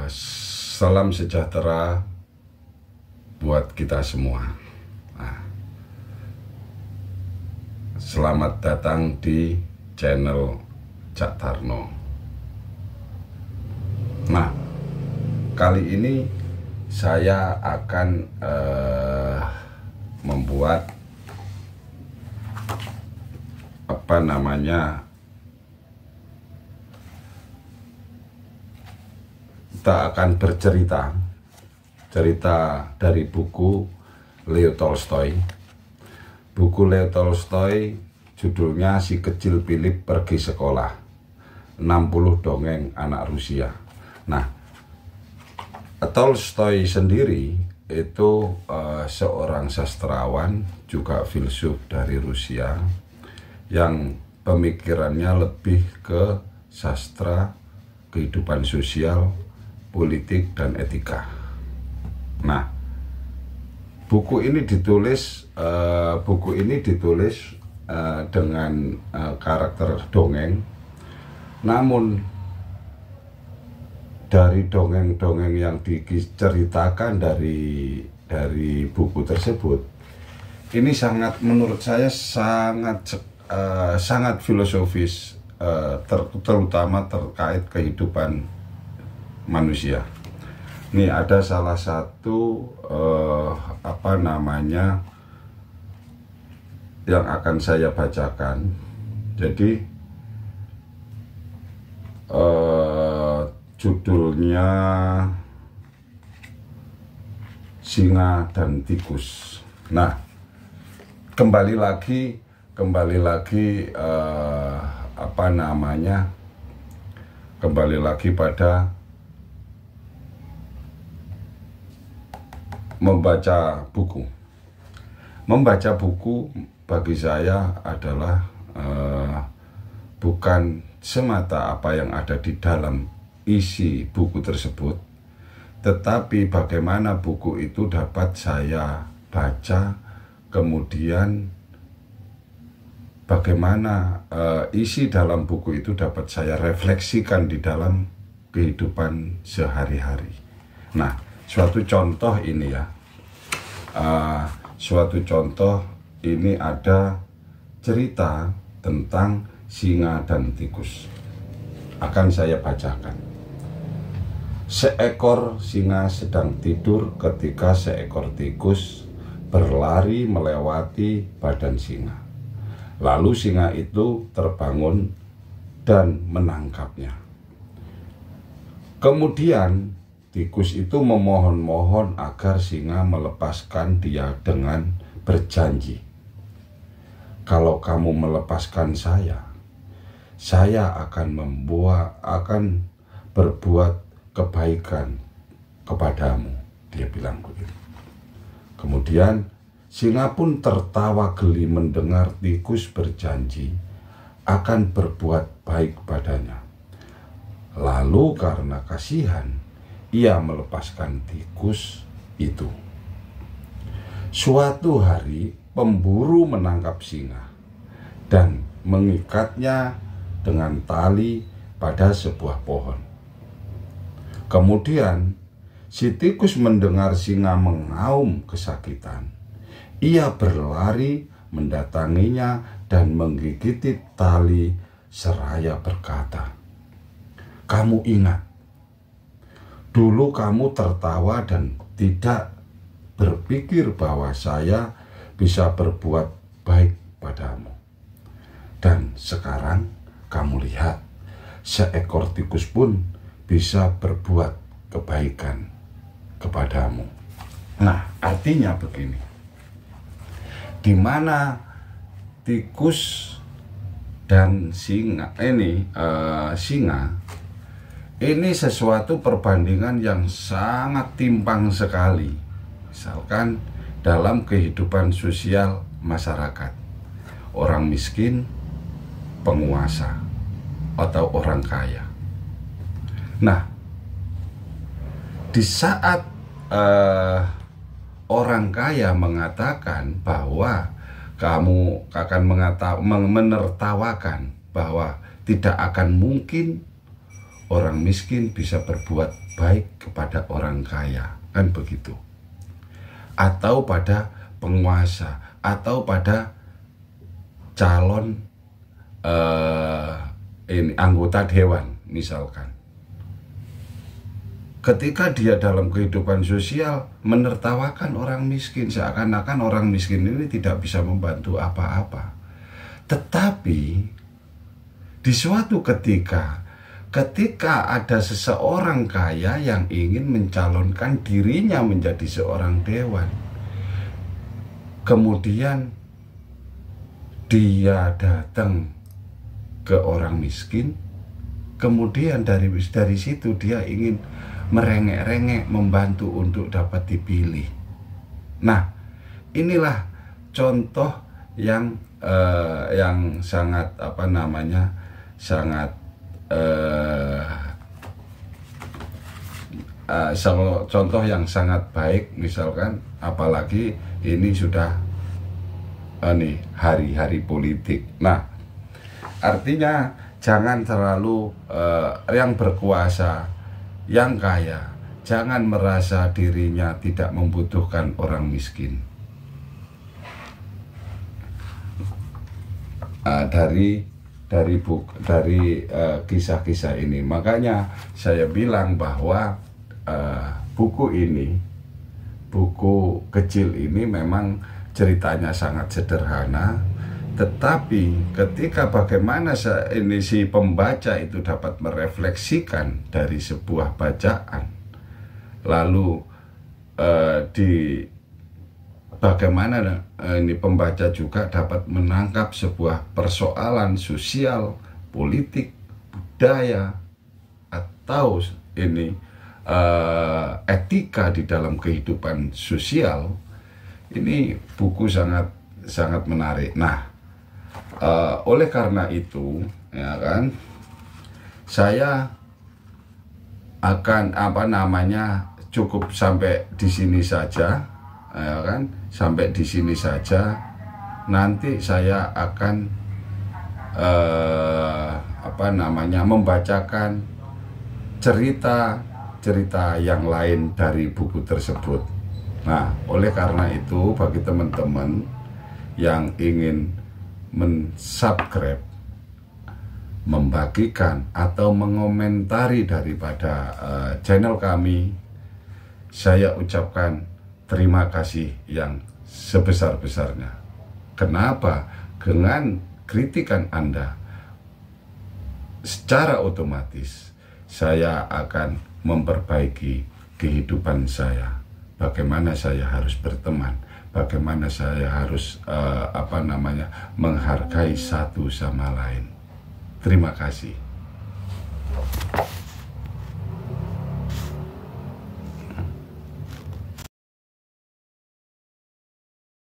Salam sejahtera buat kita semua. Selamat datang di channel Cak Tarno. Nah, kali ini saya akan membuat kita akan bercerita dari buku Leo Tolstoy. Buku Leo Tolstoy judulnya Si Kecil Philip Pergi Sekolah, 60 Dongeng Anak Rusia. Nah, Tolstoy sendiri itu seorang sastrawan, juga filsuf dari Rusia, yang pemikirannya lebih ke sastra, kehidupan sosial, politik, dan etika. Nah, buku ini ditulis dengan karakter dongeng. Namun dari dongeng-dongeng yang diceritakan dari buku tersebut, ini menurut saya sangat filosofis, terutama terkait kehidupan manusia. Ini ada salah satu yang akan saya bacakan. Jadi judulnya Singa dan Tikus. Nah, kembali lagi pada membaca buku. Membaca buku bagi saya adalah bukan semata apa yang ada di dalam isi buku tersebut, tetapi bagaimana buku itu dapat saya baca, kemudian bagaimana isi dalam buku itu dapat saya refleksikan di dalam kehidupan sehari-hari. Nah, suatu contoh ini ya, ini ada cerita tentang singa dan tikus. Akan saya bacakan. Seekor singa sedang tidur ketika seekor tikus berlari melewati badan singa. Lalu singa itu terbangun dan menangkapnya. Kemudian tikus itu memohon-mohon agar singa melepaskan dia dengan berjanji, "Kalau kamu melepaskan saya akan berbuat kebaikan kepadamu," dia bilang begitu. Kemudian singa pun tertawa geli mendengar tikus berjanji akan berbuat baik padanya. Lalu karena kasihan, ia melepaskan tikus itu. Suatu hari pemburu menangkap singa dan mengikatnya dengan tali pada sebuah pohon. Kemudian si tikus mendengar singa mengaum kesakitan. Ia berlari mendatanginya dan menggigiti tali seraya berkata, "Kamu ingat, dulu kamu tertawa dan tidak berpikir bahwa saya bisa berbuat baik padamu. Dan sekarang kamu lihat, seekor tikus pun bisa berbuat kebaikan kepadamu." Nah, artinya begini. Di mana tikus dan singa ini sesuatu perbandingan yang sangat timpang sekali. Misalkan dalam kehidupan sosial masyarakat, orang miskin, penguasa, atau orang kaya. Nah, di saat orang kaya mengatakan bahwa kamu akan menertawakan bahwa tidak akan mungkin orang miskin bisa berbuat baik kepada orang kaya, kan begitu. Atau pada penguasa, atau pada calon anggota dewan misalkan. Ketika dia dalam kehidupan sosial menertawakan orang miskin, seakan-akan orang miskin ini tidak bisa membantu apa-apa. Tetapi di suatu ketika ada seseorang kaya yang ingin mencalonkan dirinya menjadi seorang dewan, kemudian dia datang ke orang miskin, kemudian dari situ dia ingin merengek-rengek membantu untuk dapat dipilih. Nah, inilah contoh yang sangat contoh yang sangat baik, misalkan apalagi ini sudah hari-hari politik. Nah, artinya jangan terlalu yang berkuasa, yang kaya, jangan merasa dirinya tidak membutuhkan orang miskin. Dari kisah-kisah ini, makanya saya bilang bahwa buku kecil ini memang ceritanya sangat sederhana, tetapi ketika bagaimana si pembaca itu dapat merefleksikan dari sebuah bacaan, lalu bagaimana ini pembaca juga dapat menangkap sebuah persoalan sosial, politik, budaya, atau etika di dalam kehidupan sosial. Ini buku sangat menarik. Nah, oleh karena itu, ya kan, saya akan cukup sampai di sini saja, ya kan, sampai di sini saja. Nanti saya akan membacakan cerita yang lain dari buku tersebut. Nah, oleh karena itu, bagi teman-teman yang ingin mensubscribe, membagikan atau mengomentari daripada channel kami, saya ucapkan terima kasih yang sebesar-besarnya. Kenapa? Dengan kritikan Anda, secara otomatis saya akan memperbaiki kehidupan saya. Bagaimana saya harus berteman, bagaimana saya harus menghargai satu sama lain. Terima kasih.